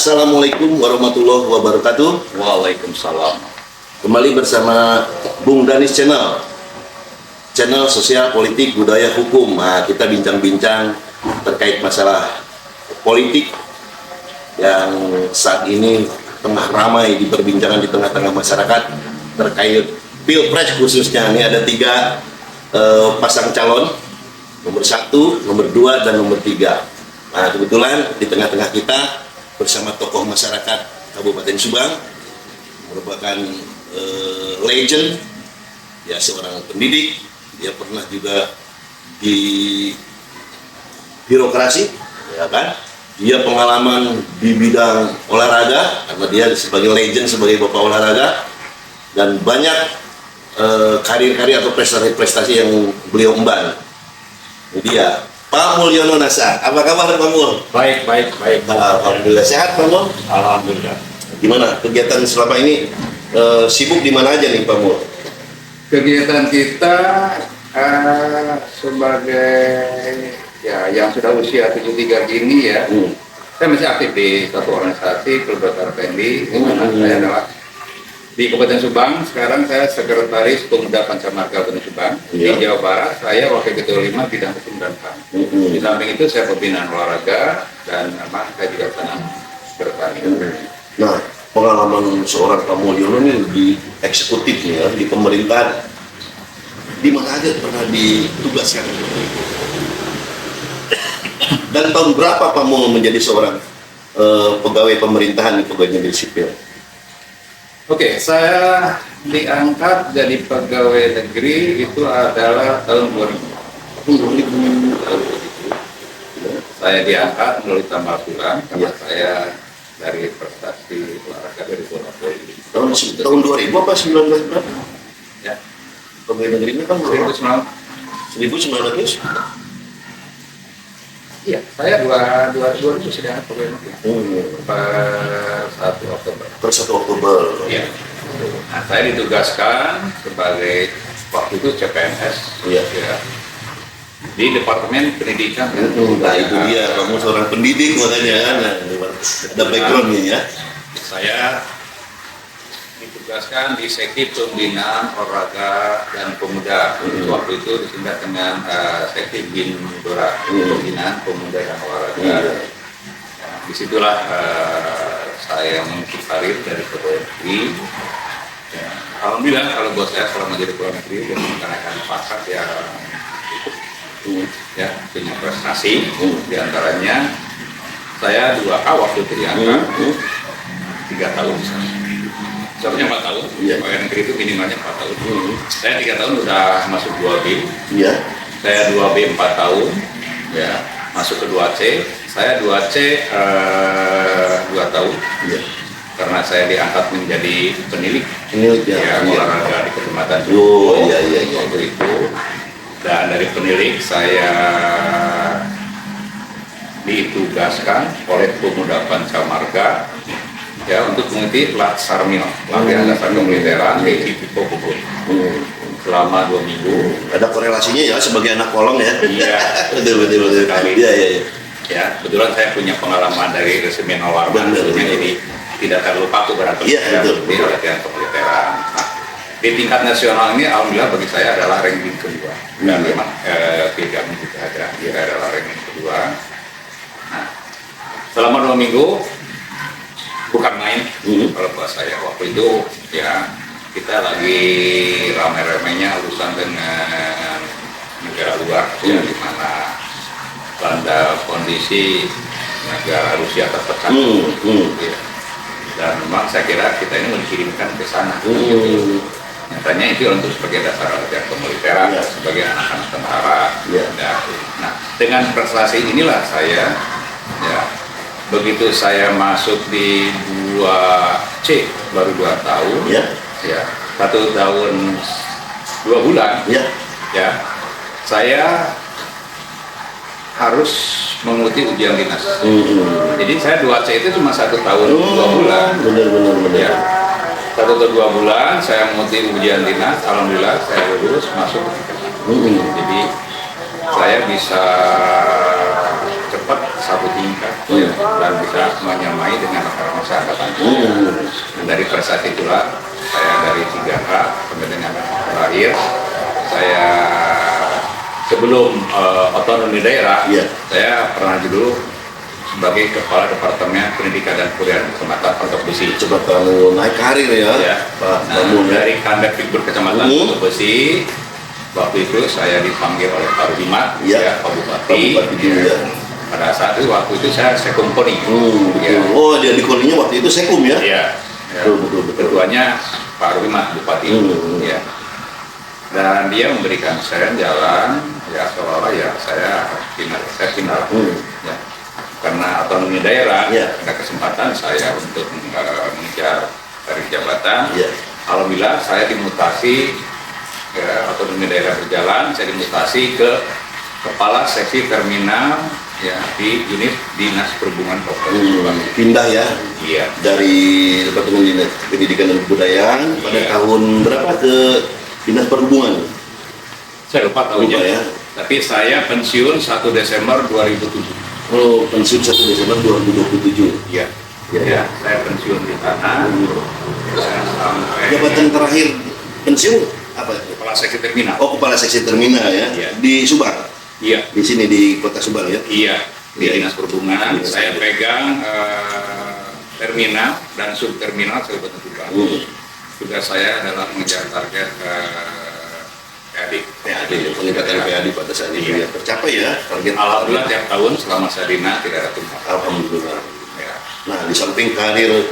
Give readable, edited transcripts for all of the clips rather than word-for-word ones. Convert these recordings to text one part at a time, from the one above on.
Assalamualaikum warahmatullahi wabarakatuh. Waalaikumsalam. Kembali bersama Bung Danis Channel sosial, politik, budaya, hukum. Nah, kita bincang-bincang terkait masalah politik yang saat ini tengah ramai diperbincangkan di tengah-tengah masyarakat terkait pilpres khususnya. Ini ada tiga pasang calon, nomor 1, nomor 2, dan nomor 3. Nah, kebetulan di tengah-tengah kita bersama tokoh masyarakat Kabupaten Subang, merupakan legend, ya, seorang pendidik. Dia pernah juga di birokrasi, ya kan? Dia pengalaman di bidang olahraga, karena dia sebagai legend, sebagai bapak olahraga, dan banyak karir-karir atau prestasi-prestasi yang beliau emban. Ini dia, Pak Mulyono Nasa. Apa kabar, Pak Mul? Baik. Alhamdulillah. Sehat, Pak Mul? Alhamdulillah. Gimana kegiatan selama ini? Sibuk di mana aja nih, Pak Mul? Kegiatan kita sebagai ya yang sudah usia 73 ini ya, saya masih aktif di satu organisasi Keluarga Pendi, di mana saya adalah di Kabupaten Subang. Sekarang saya sekretaris Pemuda Pancamarga Kabupaten Subang. Di Jawa Barat saya wakil ketua 5 bidang hukum dan HAM. Di samping itu saya pembinaan olahraga dan memang saya juga senang bertani. Nah, pengalaman seorang Pak Mulyono ini di eksekutif ya, di pemerintahan, di mana aja pernah ditugaskan? Dan tahun berapa Pak Mul menjadi seorang pegawai pemerintahan, pegawai negeri sipil? Oke, saya diangkat jadi pegawai negeri itu adalah tahun 2000. Saya diangkat melalui tambah bulan karena saya dari prestasi olahraga dari bola voli. Tahun 2000 apa 19 berapa? Ya, Pegawai negerinya kan 1900. Iya, saya 2000 sudah pegawai negeri. Per 1 Oktober. Per 1 Oktober. Iya. Nah, saya ditugaskan sebagai waktu itu CPNS. Iya. Ya, di Departemen Pendidikan. Nah, itu dia, kamu seorang pendidik makanya kan, ada backgroundnya ya. Saya ditugaskan di Seksi Pembinaan Olahraga dan Pemuda. Waktu itu disingkat dengan Seksi BIN-Dora, Pembinaan Pemuda dan Olahraga. Ya, disitulah saya mengikuti karir dari pegawai negeri. Ya, alhamdulillah kalau buat saya selama jadi pegawai negeri dan menaikkan pangkat ya punya prestasi. Diantaranya saya 2A waktu itu diangkat 3 tahun misalnya. Sebenarnya 4 tahun, pegawai negeri itu minimalnya 4 tahun. Saya 3 tahun udah masuk 2B. Iya. Saya 2B 4 tahun, ya, masuk ke 2C. Saya 2C 2 tahun. Iya. Karena saya diangkat menjadi penilik ya, olahraga di Kecamatan Joko. Waktu itu. Dan dari penilik saya ditugaskan oleh Pemuda Pancamarga ya untuk mengikuti Latsarmil, latihan dasar kemiliteran di Tipo Bogor selama 2 minggu. Ada korelasinya ya sebagai anak kolong ya? Iya, betul sekali. Iya. Ya, kebetulan saya punya pengalaman dari resimen Warman, jadi tidak terlalu kaku berarti di latihan kemiliteran. Nah, di tingkat nasional ini alhamdulillah bagi saya adalah ranking kedua, dan memang Piagam juga ada, dia adalah ranking kedua. Nah, selama 2 minggu bukan main kalau buat saya waktu itu ya, kita lagi rame-ramenya urusan dengan negara luar ya, di mana landa kondisi negara Rusia tertekan ya. Dan memang saya kira kita ini mengirimkan ke sana gitu. Nyatanya itu untuk sebagai dasar latihan kemiliteran sebagai anak-anak tentara. Nah, dengan prestasi inilah saya ya, begitu saya masuk di 2C baru 2 tahun ya, 1 tahun 2 bulan ya, saya harus mengikuti ujian dinas. Jadi saya 2C itu cuma 1 tahun 2 bulan. Benar. Ya. 1 atau 2 bulan saya mengikuti ujian dinas, alhamdulillah saya lulus masuk ke Jadi saya bisa cepat 1 tingkat dan bisa menyamai dengan masyarakat. Dan dari prestasi itulah saya dari 3K sampai dengan terakhir saya sebelum otonomi daerah, saya pernah dulu sebagai Kepala Departemen Pendidikan dan Kebudayaan Kecamatan Pondok Besi. Coba kamu naik karir ya, Pak. Nah, dari Kandak Figur Kecamatan Pondok Besi, waktu itu saya dipanggil oleh Pak Rudimat, Pak Bupati. Pada saat itu waktu itu saya sekum koni. Oh, dia di koninya waktu itu sekum ya? Iya. Betul. Ketuanya Pak Rudimat Bupati. Ya. Dan dia memberikan saya jalan, ya seolah-olah ya saya final. Ya. Karena otonomi daerah, ada kesempatan saya untuk mengejar dari jabatan. Alhamdulillah saya dimutasi, otonomi daerah berjalan, saya dimutasi ke Kepala Seksi Terminal di unit Dinas Perhubungan Kabupaten Subang. Pindah ya? Iya. Dari Departemen Dinas Pendidikan dan Kebudayaan pada tahun berapa ke Dinas Perhubungan? Saya lupa tahunnya ya. Tapi saya pensiun 1 Desember 2007. Oh, pensiun 1 Desember 2027. Iya. Ya, saya pensiun di sana. Jabatan terakhir pensiun apa? Kepala Seksi Terminal. Oh, Kepala Seksi Terminal ya? Di Subang? Iya. Di sini di Kota Subang ya? Iya, di Dinas Perhubungan. Saya pegang terminal dan subterminal Kabupaten Subang. Tugas saya adalah mengejar target PAD, peningkatan PAD pada saat ini tercapai ya target. Alhamdulillah tiap tahun selama saya dinas tidak ada tumbuh. Alhamdulillah. Nah, di samping karir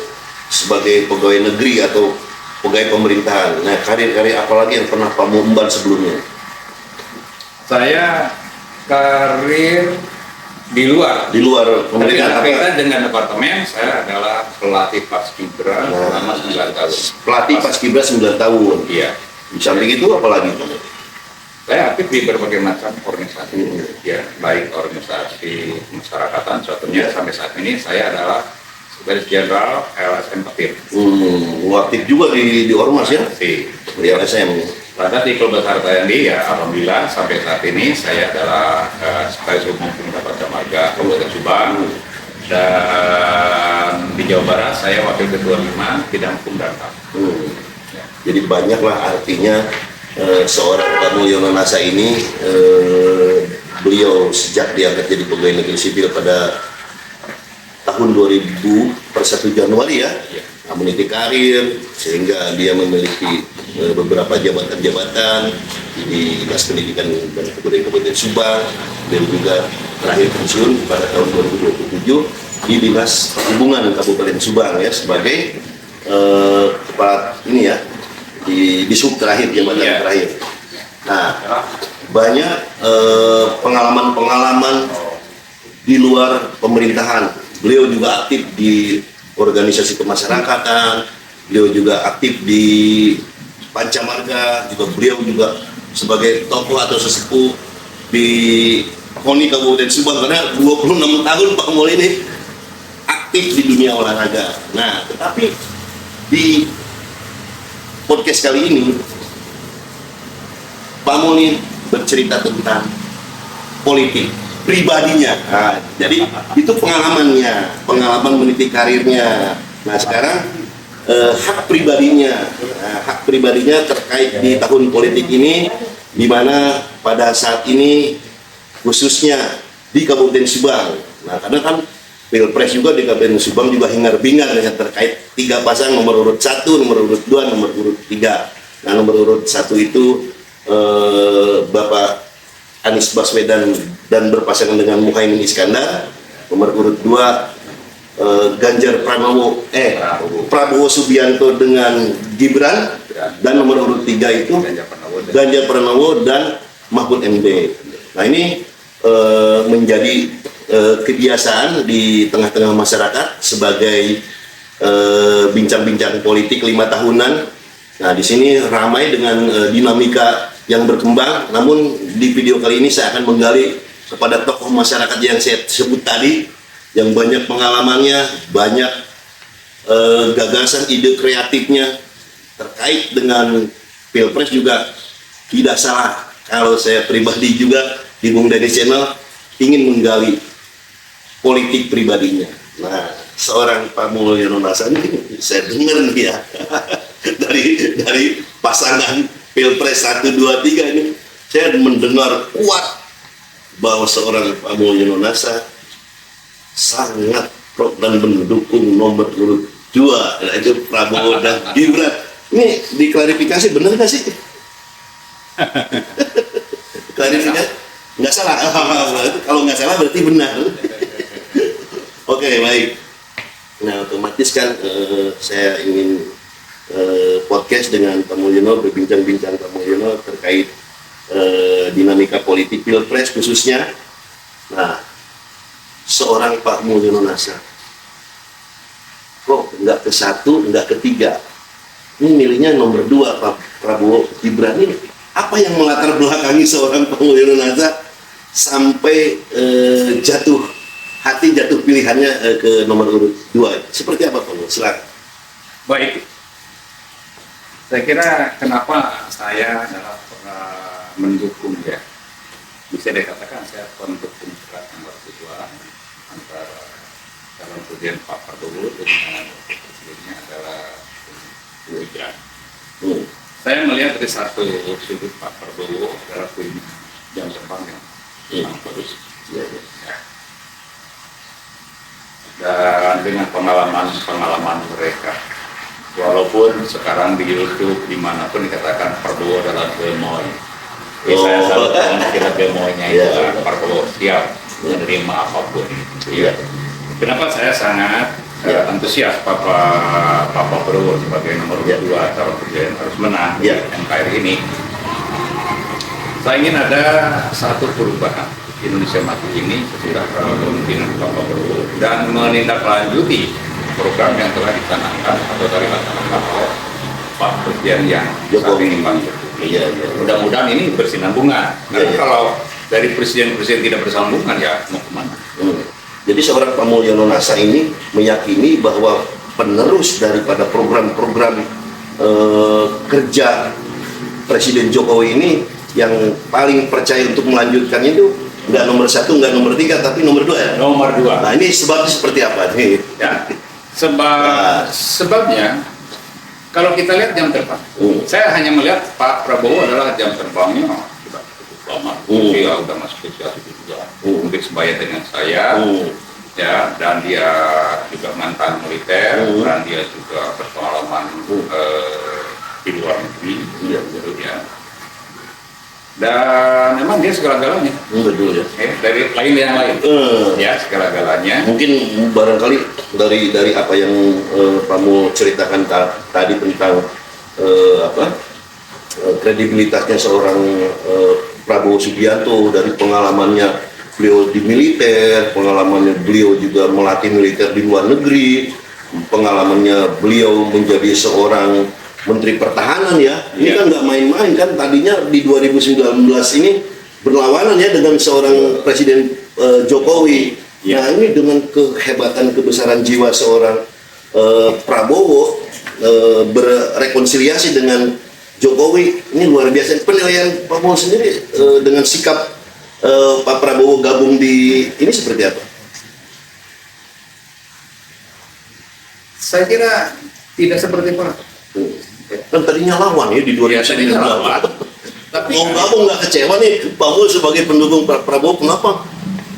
sebagai pegawai negeri atau pegawai pemerintahan, nah karir-karir apa lagi yang pernah Pak emban sebelumnya? Saya karir di luar pemerintahan. Tapi kaitan dengan departemen, saya adalah pelatih Paskibra selama 9 tahun. Pelatih Paskibra 9 tahun. Iya. Di samping itu apa lagi? Saya aktif di berbagai macam organisasi, ya, baik organisasi masyarakatan, contohnya sampai saat ini saya adalah Sekretaris Jenderal LSM Petir. Aktif juga di Ormas ya? Di LSM. Pada di Klub Besar Tayandi, ya alhamdulillah sampai saat ini saya adalah Sekretaris Umum Pemuda Marga Kabupaten Subang, dan di Jawa Barat saya Wakil Ketua 5 Bidang Hukum dan HAM. Jadi banyaklah artinya seorang Pak Mulyono Nasa ini, beliau sejak diangkat jadi pegawai negeri sipil pada tahun 2000 per 1 Januari ya, meniti karir sehingga dia memiliki beberapa jabatan-jabatan di Dinas Pendidikan dan Kebudayaan Kabupaten Subang, dan juga terakhir pensiun pada tahun 2027 di Dinas Perhubungan Kabupaten Subang ya sebagai kepala ini ya di sub terakhir, jabatan terakhir. Nah, banyak pengalaman-pengalaman di luar pemerintahan. Beliau juga aktif di organisasi kemasyarakatan, beliau juga aktif di Pancamarga, juga beliau juga sebagai tokoh atau sesepuh di KONI Kabupaten Subang, karena 26 tahun Pak Mul ini aktif di dunia olahraga. Nah, tetapi di podcast kali ini Pak Mul ini bercerita tentang politik pribadinya. Nah, jadi itu pengalaman meniti karirnya. Nah, sekarang hak pribadinya terkait di tahun politik ini, di mana pada saat ini khususnya di Kabupaten Subang. Nah, karena kan Pilpres juga di Kabupaten Subang juga hingar-bingar dengan terkait 3 pasang, nomor urut 1, nomor urut 2, nomor urut 3. Nah, nomor urut 1 itu Bapak Anies Baswedan dan berpasangan dengan Muhaimin Iskandar. Nomor urut 2 Ganjar Prabowo Subianto dengan Gibran, dan nomor urut 3 itu Ganjar Pranowo dan Mahfud MD. Nah, ini menjadi kebiasaan di tengah-tengah masyarakat sebagai bincang-bincang politik 5 tahunan. Nah, di sini ramai dengan dinamika yang berkembang. Namun di video kali ini saya akan menggali kepada tokoh masyarakat yang saya sebut tadi, yang banyak pengalamannya, banyak gagasan, ide kreatifnya terkait dengan Pilpres. Juga tidak salah kalau saya pribadi juga di Bung Dani Channel ingin menggali politik pribadinya. Nah, seorang Pak Mulyono Nasa ini saya dengar nih ya dari pasangan Pilpres 1, 2, 3 ini saya mendengar kuat bahwa seorang Pak Mulyono Nasa sangat pro dan mendukung nomor urut 2, yaitu Prabowo dan Gibran. Ini diklarifikasi benar nggak sih? Klarifikasi nggak salah. Kalau nggak salah berarti benar. Oke, baik. Nah, otomatis kan saya ingin podcast dengan Pak Mulyono, berbincang-bincang Pak Mulyono terkait dinamika politik Pilpres khususnya. Nah, seorang Pak Mulyono Nasa kok nggak ke 1, nggak ke 3, ini milihnya nomor 2 Pak Prabowo Gibran. Ini apa yang melatar belakangi seorang Pak Mulyono Nasa sampai jatuh pilihannya ke nomor urut 2? Seperti apa Pak Mulyono? Silakan. Baik, saya kira kenapa saya adalah mendukung, ya, bisa dikatakan saya pendukung berat nomor 2 antara calon presiden Pak Prabowo dengan presidennya adalah Gibran. Saya melihat dari satu sudut Pak Prabowo adalah punya jam terbang yang sangat bagus. Ya. Dan dengan pengalaman mereka, walaupun sekarang di YouTube dimanapun dikatakan Prabowo adalah gemoy, saya selalu kira gemoynya itu Prabowo siap menerima apapun. Ya. Kenapa saya sangat antusias Pak Prabowo sebagai nomor 2 calon presiden harus menang di MKR ini? Saya ingin ada satu perubahan Indonesia Maju ini sesudah kepemimpinan Pak Prabowo dan menindaklanjuti program yang telah dicanangkan atau telah dilaksanakan oleh Pak Presiden yang saat ini Pak Jokowi. Mudah-mudahan ini bersinambungan. Karena kalau dari presiden-presiden tidak bersambungan, ya mau kemana? Jadi seorang Pak Mulyono Nasa ini meyakini bahwa penerus daripada program-program kerja Presiden Jokowi ini yang paling percaya untuk melanjutkannya itu nggak nomor 1, nggak nomor 3, tapi nomor 2 ya? Nomor 2. Nah, ini sebabnya seperti apa nih? Ya, sebabnya kalau kita lihat jam terbang, saya hanya melihat Pak Prabowo adalah jam terbangnya sudah cukup lama. Dia udah masuk ke siasi juga, mungkin sebaya dengan saya, ya, dan dia juga mantan militer, dan dia juga berpengalaman di luar negeri, ya. Dan memang dia segala-galanya. Betul ya. Dari lain yang lain. Ya, segala-galanya. Mungkin barangkali dari apa yang kamu ceritakan tadi tentang kredibilitasnya seorang Prabowo Subianto, dari pengalamannya beliau di militer, pengalamannya beliau juga melatih militer di luar negeri, pengalamannya beliau menjadi seorang Menteri Pertahanan ya, ini kan nggak main-main kan, tadinya di 2019 ini berlawanan ya dengan seorang Presiden Jokowi. Nah ini dengan kehebatan kebesaran jiwa seorang Prabowo berrekonsiliasi dengan Jokowi, ini luar biasa. Penilaian Pak Prabowo sendiri dengan sikap Pak Prabowo gabung di ini seperti apa? Saya kira tidak seperti Pak. Kan tadinya lawan ya di 2019. Tapi mau gabung nggak kecewa nih Pak Prabowo sebagai pendukung Pak Prabowo, kenapa?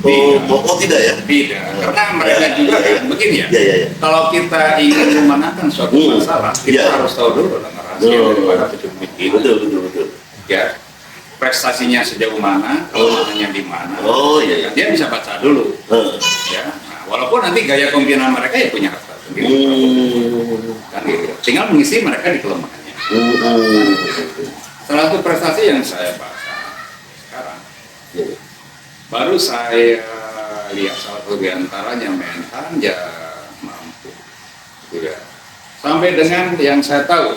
Tidak ya? Tidak, karena mereka juga kan begini ya. Kalau kita ingin memenangkan suatu masalah, kita harus tahu dulu narasi daripada pejuang itu. Betul. Ya, prestasinya sejauh mana, kelemahannya di mana. Dia bisa baca dulu. Ya, nah, walaupun nanti gaya kepemimpinan mereka ya punya rasa sendiri. Kan gitu. Tinggal mengisi mereka di kelemahannya. Salah satu prestasi yang saya baca sekarang, baru saya lihat salah satu diantaranya Menhan ya mampu, gitu ya. Sampai dengan yang saya tahu,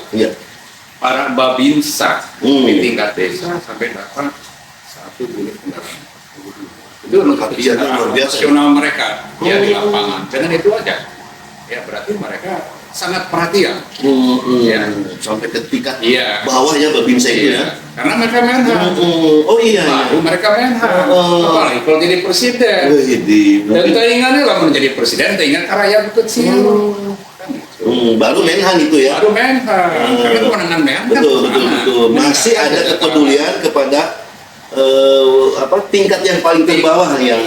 para babinsa di tingkat desa sampai dapat 1 unit kendaraan. Itu untuk nasional mereka ya di lapangan. Dengan itu aja, ya berarti mereka sangat perhatian. Ya. Sampai ke tingkat Iya. bawahnya Babinsa itu ya. Karena mereka menhan. Oh iya. Baru mereka menhan. Apalagi kalau jadi presiden. Dan taingannya lah menjadi presiden, taingan ke rakyat kecil. Baru menhan itu ya. Baru menhan. Karena kemenangan menhan kan. Betul. Masih ada kepedulian kepada tingkat yang paling terbawah yang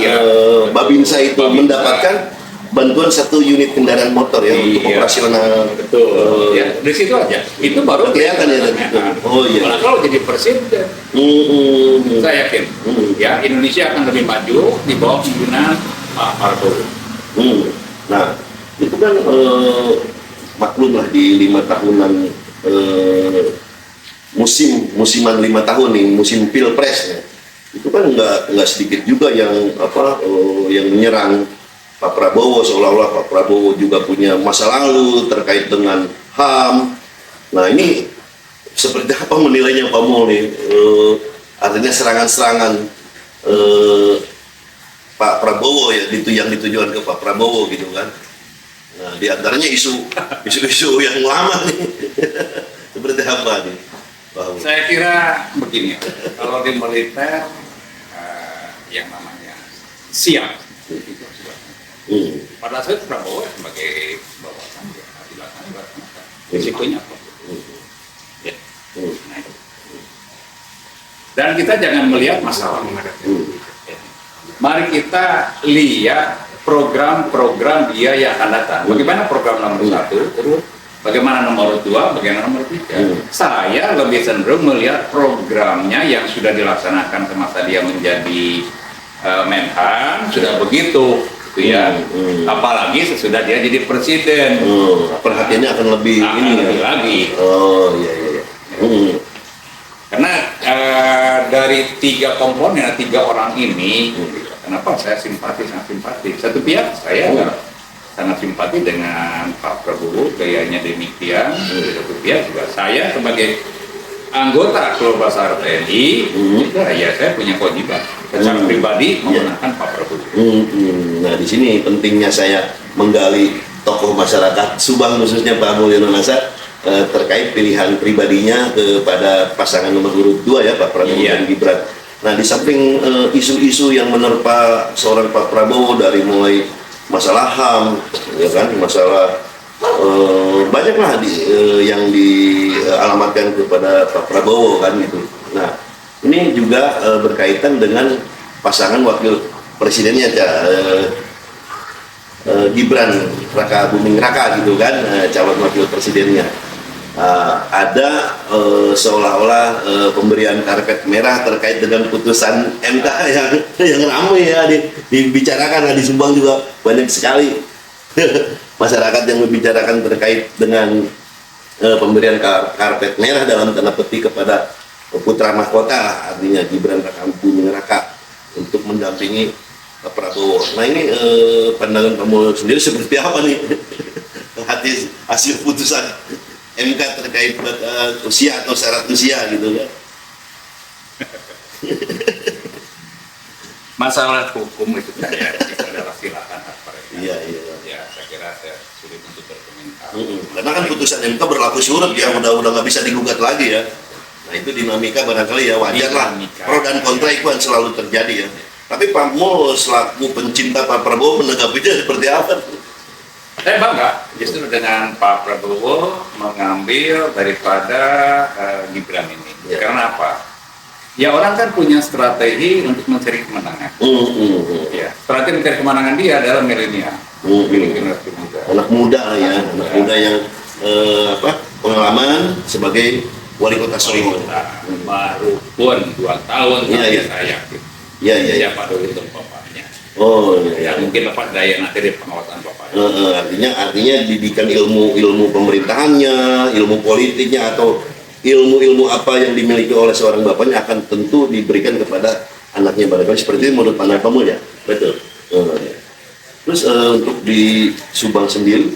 Babinsa itu mendapatkan bantuan 1 unit kendaraan motor ya untuk operasional. Betul. Ya, dari situ aja. Itu baru kelihatan ya dari itu. Oh iya. Malah kalau jadi presiden, saya yakin ya Indonesia akan lebih maju di bawah pimpinan Pak Prabowo. Nah, itu kan maklum lah di 5 tahunan musiman 5 tahun nih, musim pilpres ya. Itu kan nggak sedikit juga yang yang menyerang Pak Prabowo, seolah-olah Pak Prabowo juga punya masa lalu terkait dengan HAM. Nah ini seperti apa menilainya Pak Mul nih? Artinya serangan-serangan Pak Prabowo ya, yang ditujukan ke Pak Prabowo gitu kan. Nah diantaranya isu-isu yang lama nih. Seperti apa nih Pak Mul? Saya kira begini, kalau di militer yang namanya siap. Pada saat Prabowo sebagai bawasan ya dilaksanakan. Risikonya apa? Ya. Nah, itu. Dan kita jangan melihat masalah menghadapi. Mari kita lihat program-program dia yang akan datang. Bagaimana program nomor 1, terus bagaimana nomor 2, bagaimana nomor 3. Saya lebih cenderung melihat programnya yang sudah dilaksanakan semasa dia menjadi Menhan sudah begitu. Ya, apalagi sesudah dia jadi presiden, perhatiannya akan lebih lebih lagi. Oh iya. Karena dari 3 komponen, 3 orang ini, kenapa saya sangat simpati. Satu pihak saya sangat simpati dengan Pak Prabowo, gayanya demikian. Satu pihak juga saya sebagai anggota keluarga besar TNI, ya saya punya kewajiban secara pribadi memenangkan Pak Prabowo. Nah di sini pentingnya saya menggali tokoh masyarakat Subang khususnya Pak Mulyono Nasar terkait pilihan pribadinya kepada pasangan nomor urut 2 ya Pak Prabowo dan Gibran. Nah di samping isu-isu yang menerpa seorang Pak Prabowo dari mulai masalah HAM, ya kan, masalah banyaklah yang dialamatkan kepada Pak Prabowo kan gitu. Nah ini juga berkaitan dengan pasangan wakil presidennya Gibran Raka Buming Raka gitu kan, calon wakil presidennya. Ada seolah-olah pemberian karpet merah terkait dengan putusan MK yang ramai ya dibicarakan di Subang juga banyak sekali masyarakat yang membicarakan terkait dengan pemberian karpet merah dalam tanda petik kepada putra mahkota, artinya Gibran Raka Buming Raka untuk mendampingi Prabowo. Nah ini pandangan kamu sendiri seperti apa nih hasil putusan MK terkait usia atau syarat usia gitu kan? Masalah hukum itu adalah silakan hak mereka. Iya. Ya, saya kira saya sulit untuk berkomentar. Karena kan putusan MK berlaku surut ya, udah nggak bisa digugat lagi ya. Nah itu dinamika barangkali ya wajar lah. Pro dan kontra itu kan selalu terjadi ya. Tapi Pak Mul selaku pencinta Pak Prabowo menanggapinya seperti apa? Saya bangga justru dengan Pak Prabowo mengambil daripada Gibran ini. Karena apa? Ya orang kan punya strategi untuk mencari kemenangan. Ya, strategi mencari kemenangan dia adalah milenial. Anak muda ya, anak muda yang pengalaman sebagai wali kota Solo. Baru pun 2 tahun saya yakin. Iya. Siapa dulu itu bapaknya. Ya mungkin Bapak daya nanti di pengawasan bapaknya. Artinya didikan ilmu pemerintahannya, ilmu politiknya atau ilmu apa yang dimiliki oleh seorang bapaknya akan tentu diberikan kepada anaknya barangkali seperti itu menurut pandangan kamu ya. Betul. Terus untuk di Subang sendiri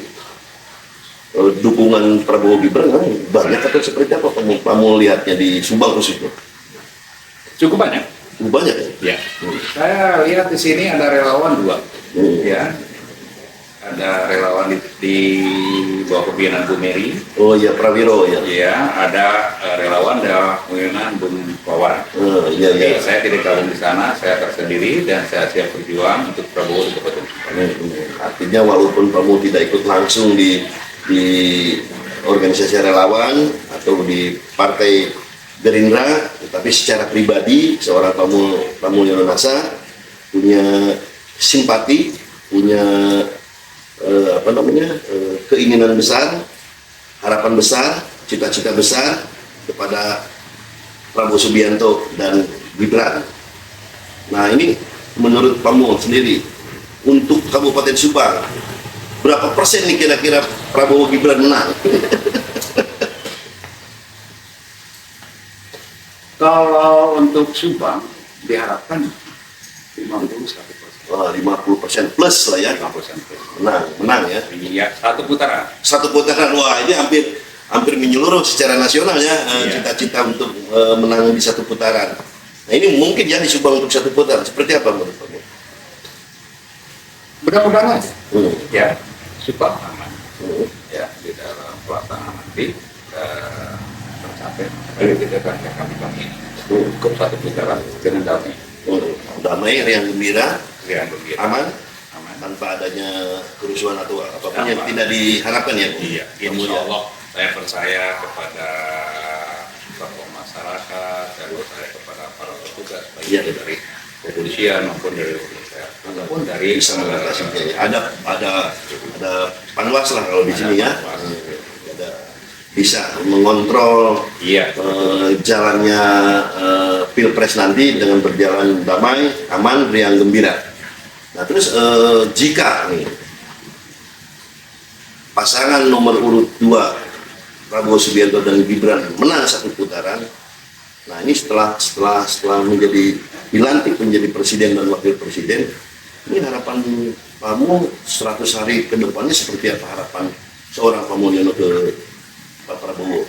dukungan Prabowo Gibran banyak atau seperti apa kamu lihatnya di Subang khususnya? Cukup banyak. Ya. Saya lihat di sini ada relawan 2. Ya. Ada relawan di bawah pimpinan Bu Mary. Oh iya, Prawiro ya. Iya, ada relawan dan pimpinan Bung Wawan. Iya iya. Jadi saya tidak gabung di sana, saya tersendiri dan saya siap berjuang untuk Prabowo di Kabupaten Sumbawa. Artinya walaupun kamu tidak ikut langsung di organisasi relawan atau di partai Gerindra, tetapi secara pribadi seorang Pramono Yonasa punya simpati, punya keinginan besar, harapan besar, cita-cita besar kepada Prabowo Subianto dan Gibran. Nah ini menurut kamu sendiri untuk Kabupaten Subang berapa persen nih kira-kira Prabowo Gibran menang? Kalau untuk Subang diharapkan 50-100%. Wah, 50% plus lah ya. 50%. Menang ya. Iya, satu putaran. Satu putaran, wah ini hampir menyeluruh secara nasional ya, cita-cita untuk menang di satu putaran. Nah ini mungkin ya di Subang untuk satu putaran, seperti apa menurut kamu? Mudah-mudahan aja. Ya, Subang aman. Ya, di dalam pelaksanaan nanti tercapai. Jadi kita akan kami cukup satu putaran dengan damai. Damai, riang gembira, aman, tanpa adanya kerusuhan atau apapun yang tidak diharapkan ya. Iya, insya Allah saya percaya kepada tokoh masyarakat, saya percaya kepada para petugas baik itu dari kepolisian maupun dari ataupun dari ada panwas lah kalau di sini ya. Bisa mengontrol jalannya Pilpres nanti dengan berjalan damai, aman, riang gembira. Nah terus jika nih pasangan nomor urut 2 Prabowo Subianto dan Gibran menang satu putaran, nah ini setelah dilantik menjadi presiden dan wakil presiden, ini harapan kamu 100 hari ke depannya seperti apa harapan seorang Pak Mulyono ke Pak Prabowo?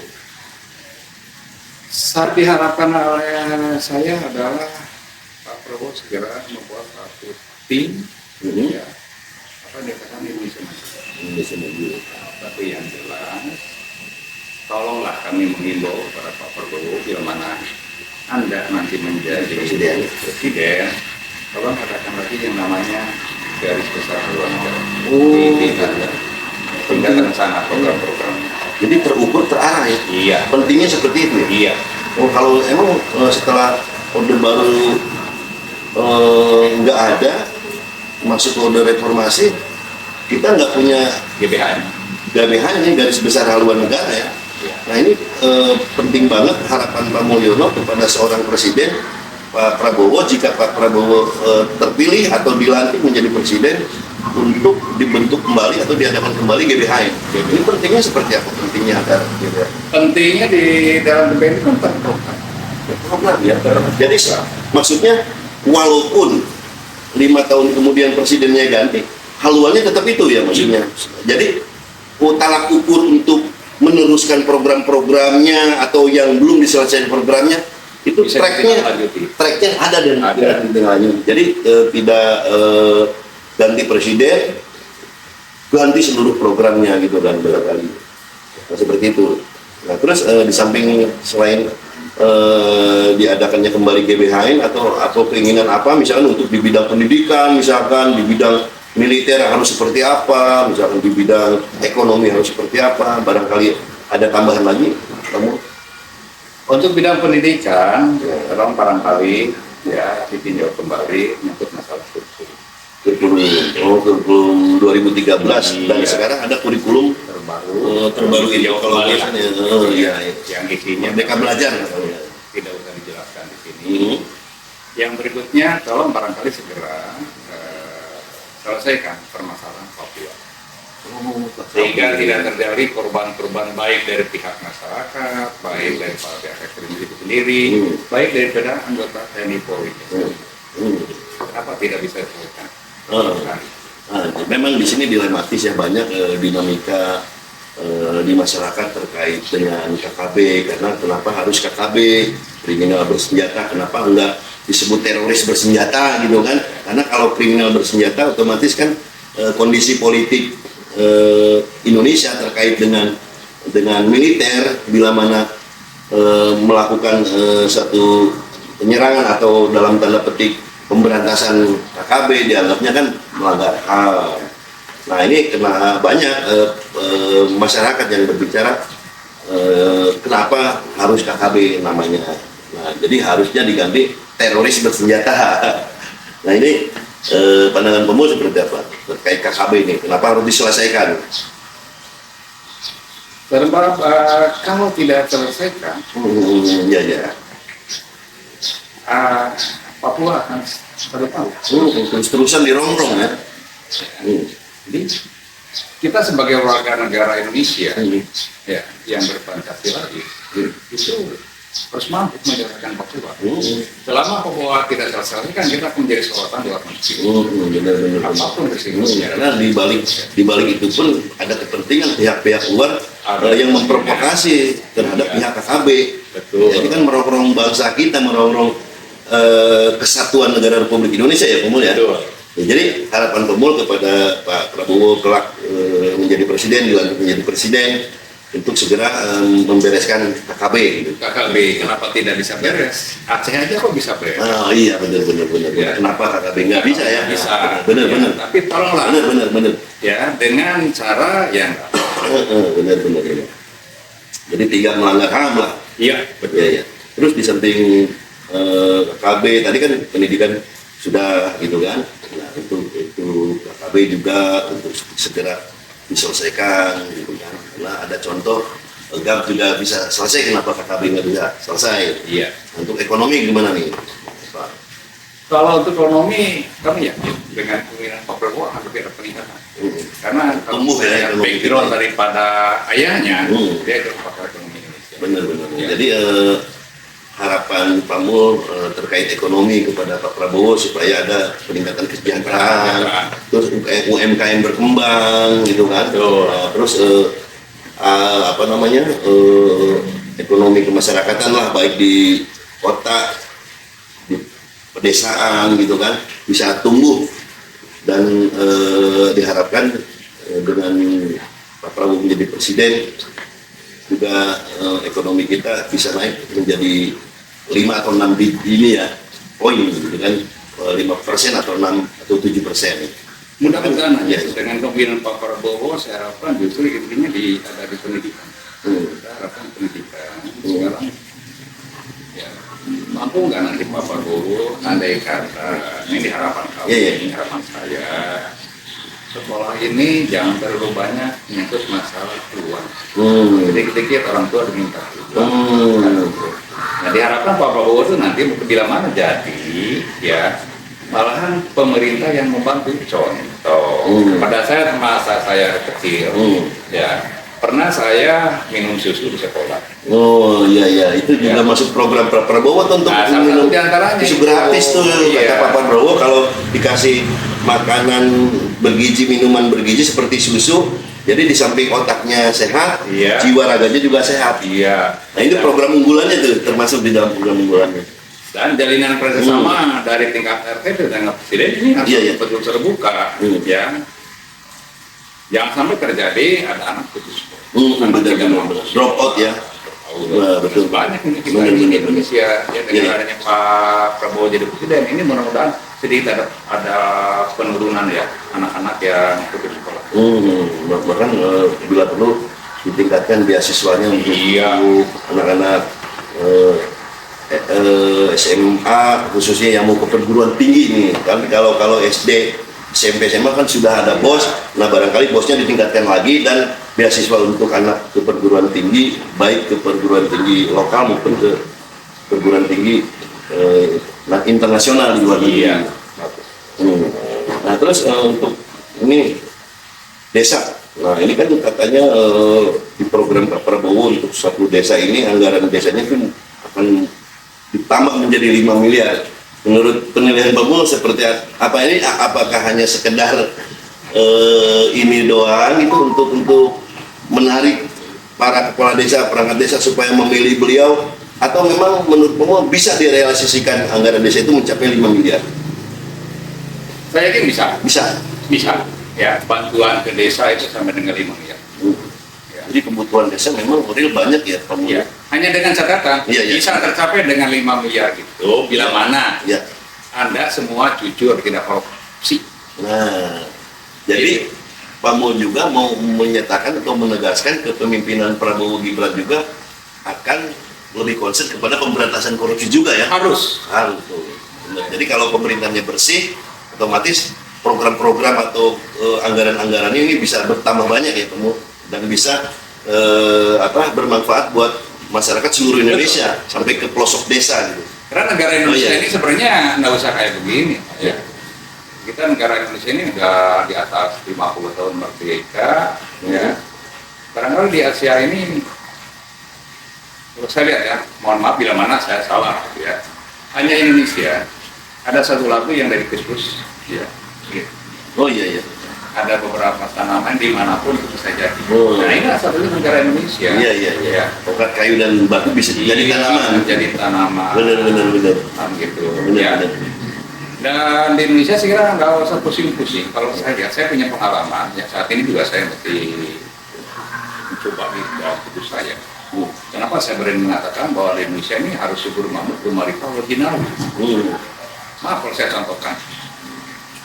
Saat diharapkan oleh saya adalah Pak Prabowo segera membuat satu tim, ya, apa dikatakan Indonesia Maju. Tapi yang jelas, tolonglah kami menghimbau kepada Pak Prabowo bila mana Anda nanti menjadi presiden, tolong katakan lagi yang namanya garis besar haluan negara. Tingkatkan sana program-program. Jadi terukur, terarah ya? Iya. Pentingnya seperti itu ya? Iya. Oh, kalau emang setelah Orde Baru nggak ada, masuk ke Orde Reformasi, kita nggak punya GBHN ini garis besar haluan negara ya. Nah ini penting banget harapan Pak Mulyono kepada seorang presiden, Pak Prabowo, jika Pak Prabowo terpilih atau dilantik menjadi presiden, untuk dibentuk kembali atau diadakan kembali GBHN. Ini pentingnya seperti apa? Pentingnya agar GBHN? Pentingnya di dalam GBHN kan program ya. Jadi maksudnya walaupun 5 tahun kemudian presidennya ganti, haluannya tetap itu ya maksudnya. Jadi talak ukur untuk meneruskan program-programnya atau yang belum diselesaikan programnya itu tracknya ada dan lanjut. Jadi tidak ganti presiden, ganti seluruh programnya gitu kan barangkali. Nah, seperti itu. Nah terus di samping selain diadakannya kembali GBHN atau keinginan apa misalkan untuk di bidang pendidikan, misalkan di bidang militer harus seperti apa, misalkan di bidang ekonomi harus seperti apa, barangkali ada tambahan lagi kamu? Untuk bidang pendidikan, tolong barangkali ya ditinjau kembali untuk masalah kurikulum 2013 dan sekarang ada kurikulum terbaru ini kalau yang isinya mereka belajar tidak usah dijelaskan di sini. Yang berikutnya tolong barangkali segera selesaikan permasalahan Papua sehingga tidak terjadi korban-korban baik dari pihak masyarakat, baik dari pihak ekstremis itu sendiri, baik daripada anggota TNI Polri. Kenapa tidak bisa diselesaikan? Memang di sini dilematis ya, banyak dinamika di masyarakat terkait dengan KKB, karena kenapa harus KKB, kriminal bersenjata, kenapa enggak disebut teroris bersenjata gitu kan? Karena kalau kriminal bersenjata otomatis kan kondisi politik Indonesia terkait dengan militer bila mana melakukan satu penyerangan atau dalam tanda petik pemberantasan KKB dianggapnya kan melanggar HAM. Nah ini kena banyak masyarakat yang berbicara kenapa harus KKB namanya. Nah jadi harusnya diganti teroris bersenjata. Nah ini pandangan Pemul seperti apa terkait KKB ini? Kenapa harus diselesaikan? Kalau tidak selesaikan, Ya. Papua akan terdepan. Terus-terusan dirongrong ya. Jadi kita sebagai warga negara Indonesia ya, yang berpancasila itu harus mampu menjalankan Papua. Selama Papua tidak terselesaikan, kita akan menjadi sorotan luar negeri. Benar. Apapun resikonya. Karena di balik itu pun ada kepentingan pihak-pihak luar yang memprovokasi terhadap pihak KKB. Betul. Jadi kan merongrong bangsa kita, merongrong kesatuan negara Republik Indonesia ya Pemul ya. Betul. Ya, jadi harapan Pemul kepada Pak Prabowo kelak menjadi presiden, dilantik menjadi presiden untuk segera membereskan KKB gitu. KKB kenapa tidak bisa beres? Aceh aja kok bisa beres? Oh iya benar. Ya. Kenapa KKB nggak bisa ya? Bisa. Benar. Tapi tolonglah. Benar. Ya, dengan cara yang Benar. Jadi tidak melanggar HAM lah. iya, betul. Ya. Terus di samping KKB tadi kan pendidikan sudah gitu kan. Nah itu KKB juga untuk segera diselesaikan gitu kan. Karena ada contoh GAP juga bisa selesai, kenapa KKB nggak bisa selesai? Iya. Untuk ekonomi gimana nih, Pak? Kalau untuk ekonomi, kami yakin dengan kemungkinan Pak Prabowo akan lebih ada peningkatan. Karena kalau Tumbuh ya, saya ekonomi. background daripada ayahnya, dia itu pakar ekonomi Indonesia. Benar. Ya. Jadi harapan Pamul terkait ekonomi kepada Pak Prabowo supaya ada peningkatan kesejahteraan, terus UMKM berkembang gitu kan. Nah, terus ekonomi kemasyarakatan lah, baik di kota, di pedesaan gitu kan, bisa tumbuh dan diharapkan dengan Pak Prabowo menjadi presiden juga ekonomi kita bisa naik menjadi 5 atau 6 ini ya poin gitu kan, 5% atau 6 atau 7%. Mudah-mudahan Ya. dengan kemungkinan Pak Prabowo, saya harapkan justru intinya ada di pendidikan. Kita harapkan pendidikan sekarang ya, mampu nggak nanti Pak Prabowo andai kata ini harapan kami, ini harapan saya, sekolah ini jangan terlalu banyak menyangkut masalah uang. Dikit-dikit orang tua diminta uang. Nah diharapkan Pak Prabowo itu nanti bila mana jadi ya malahan pemerintah yang membantu. Contoh pada masa saya kecil ya pernah saya minum susu di sekolah. Oh iya itu juga masuk program Pak Prabowo tuh untuk minum susu gratis tuh kata Pak Prabowo. Kalau dikasih makanan bergizi, minuman bergizi seperti susu, jadi di samping otaknya sehat, jiwa raganya juga sehat. Nah ini program unggulannya tuh, termasuk di dalam program unggulannya. Dan jalinan kerjasama dari tingkat RT dengan presiden ini harus betul terbuka, ya. Jangan sampai terjadi ada anak putus sekolah. Benar. Drop out ya. Betul. Banyak di Indonesia ya, dengan adanya Pak Prabowo jadi presiden ini mudah-mudahan sedikit ada penurunan ya anak-anak yang putus sekolah. Bahkan bila perlu ditingkatkan beasiswanya untuk anak-anak SMA khususnya yang mau ke perguruan tinggi nih. Kan kalau SD, SMP, SMA kan sudah ada bos. Nah barangkali bosnya ditingkatkan lagi dan beasiswa untuk anak ke perguruan tinggi, baik ke perguruan tinggi lokal maupun ke perguruan tinggi internasional di luar negeri. Nah terus untuk ini desa. Nah ini kan katanya di program Pak Prabowo untuk satu desa ini anggaran desanya itu akan ditambah menjadi 5 miliar. Menurut penilaian Pemul seperti apa ini? Apakah hanya sekedar ini doang itu untuk menarik para kepala desa, perangkat desa supaya memilih beliau, atau memang menurut Pemul bisa direalisasikan anggaran desa itu mencapai 5 miliar? Saya yakin bisa. Bisa. Ya, bantuan ke desa itu sampai dengan 5 miliar. Ya. Jadi kebutuhan desa memang real banyak ya Pak Mulyo. Ya. Hanya dengan catatan bisa tercapai dengan 5 miliar gitu. Bila mana Anda semua jujur, tidak korupsi. Nah, jadi Pak Mulyo juga mau menyatakan atau menegaskan kepemimpinan Prabowo Gibran juga akan lebih konsen kepada pemberantasan korupsi juga ya. Harus. Benar. Jadi kalau pemerintahnya bersih, otomatis program-program atau anggaran-anggaran ini bisa bertambah banyak ya Pak Mulyo, dan bisa bermanfaat buat masyarakat seluruh Indonesia sampai ke pelosok desa gitu. Karena negara Indonesia ini sebenarnya nggak usah kayak begini. Ya. Kita negara Indonesia ini udah di atas 50 tahun merdeka. Ya. Barangkali di Asia ini, kalau saya lihat ya, mohon maaf bila mana saya salah ya. Hanya Indonesia ada satu lagu yang dari Gus. Ya. Gitu. Oh iya. Ada beberapa tanaman dimanapun itu bisa jadi. Nah ini satunya negara Indonesia. Iya. Tongkat kayu dan batu bisa jadi tanaman. Jadi tanaman. Benar. Gitu. Benar. Dan di Indonesia sih kira nggak usah pusing-pusing. Kalau saya lihat, saya punya pengalaman. Ya saat ini juga saya mesti mencoba di dalam hidup saya. Kenapa saya berani mengatakan bahwa di Indonesia ini harus subur mamut Rumah original? Maaf kalau saya contohkan.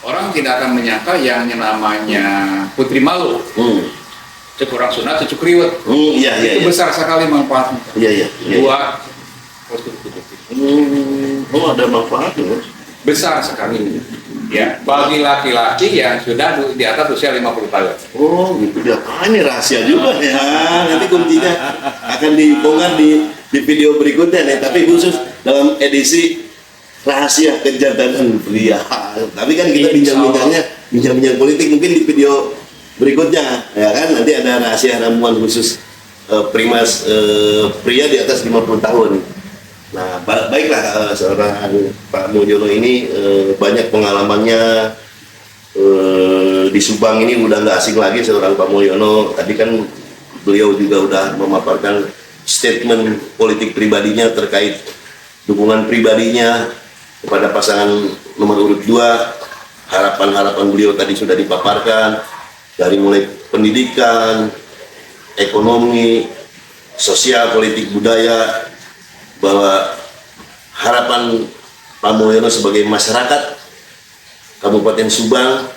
Orang tidak akan menyangka yang namanya Putri Malu. Cek orang sunat, cek riwet. Itu besar sekali manfaatnya. Buat prostitusi. Ada manfaatnya. Besar sekali. Ya, bagi laki-laki yang sudah di atas usia 50 tahun. Oh, gitu dia. Ini rahasia juga ya. Nanti kuncinya akan dibongkar di video berikutnya nih. Tapi khusus dalam edisi rahasia kejantanan pria. Tapi kan kita bincang-bincang politik mungkin di video berikutnya, ya kan? Nanti ada rahasia ramuan khusus primas pria di atas 50 tahun. Nah, baiklah seorang Pak Mulyono ini banyak pengalamannya di Subang ini udah nggak asing lagi seorang Pak Mulyono. Tadi kan beliau juga udah memaparkan statement politik pribadinya terkait dukungan pribadinya kepada pasangan nomor urut 2. Harapan-harapan beliau tadi sudah dipaparkan dari mulai pendidikan, ekonomi, sosial, politik, budaya, bahwa harapan Pak Mulyono sebagai masyarakat Kabupaten Subang,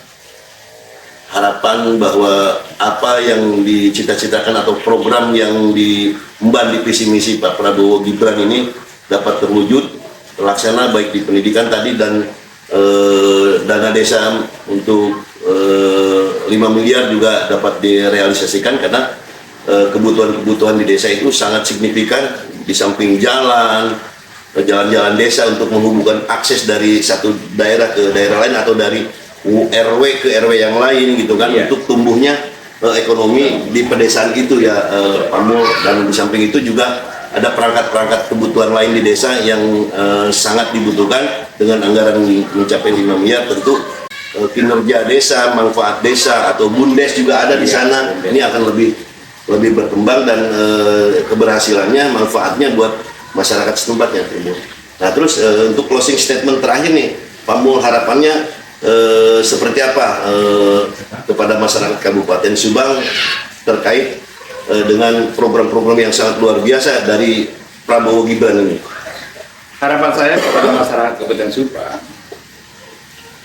harapan bahwa apa yang dicita-citakan atau program yang diemban di visi misi Pak Prabowo Gibran ini dapat terwujud, terlaksana baik di pendidikan tadi dan dana desa untuk 5 miliar juga dapat direalisasikan karena kebutuhan-kebutuhan di desa itu sangat signifikan. Di samping jalan-jalan desa untuk menghubungkan akses dari satu daerah ke daerah lain atau dari RW ke RW yang lain gitu kan, untuk tumbuhnya ekonomi di pedesaan itu ya Pak Mul. Dan di samping itu juga ada perangkat-perangkat kebutuhan lain di desa yang sangat dibutuhkan. Dengan anggaran mencapai 5 miliar tentu kinerja desa, manfaat desa atau BUMDes juga ada di sana. Ini akan lebih berkembang dan keberhasilannya, manfaatnya buat masyarakat setempat ya. Nah terus untuk closing statement terakhir nih Pak Mul, harapannya seperti apa kepada masyarakat Kabupaten Subang terkait dengan program-program yang sangat luar biasa dari Prabowo Gibran ini? Harapan saya kepada masyarakat Kabupaten Subang,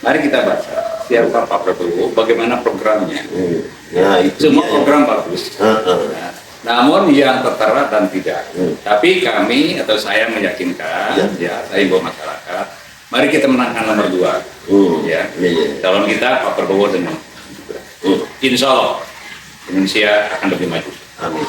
mari kita baca siapa Pak Prabowo, bagaimana programnya. Nah, itu semua program bagus. Nah, namun yang tertera dan tidak. Tapi kami atau saya meyakinkan, saya imbau masyarakat, mari kita menangkan nomor 2. Calon kita Pak Prabowo dengan Insya Allah Indonesia akan lebih maju. Amin.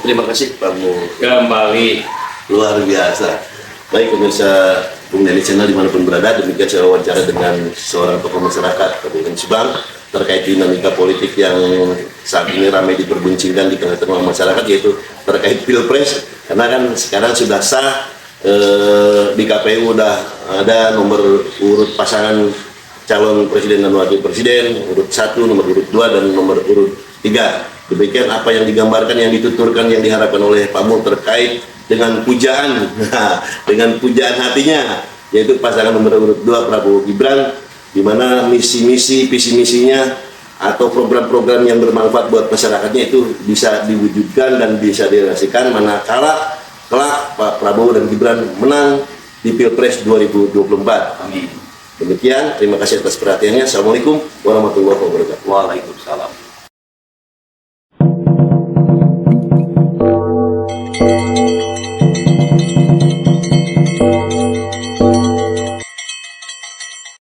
Terima kasih Pak Mu. Kembali luar biasa. Baik pemirsa Bung Neli Channel dimanapun berada, demikian saya wawancara dengan seorang tokoh masyarakat Kabupaten Subang terkait dinamika politik yang saat ini ramai diperbincangkan di tengah-tengah masyarakat, yaitu terkait Pilpres. Karena kan sekarang sudah sah di KPU udah ada nomor urut pasangan calon presiden dan wakil presiden, urut 1, nomor urut 2, dan nomor urut 3. Demikian apa yang digambarkan, yang dituturkan, yang diharapkan oleh Pak Mul terkait dengan pujaan, dengan pujaan hatinya, yaitu pasangan nomor urut 2 Prabowo Gibran, di mana misi-misi, visi misinya atau program-program yang bermanfaat buat masyarakatnya itu bisa diwujudkan dan bisa direalisasikan manakala kelak Pak Prabowo dan Gibran menang di Pilpres 2024. Amin. Demikian, terima kasih atas perhatiannya. Assalamualaikum warahmatullahi wabarakatuh. Waalaikumsalam.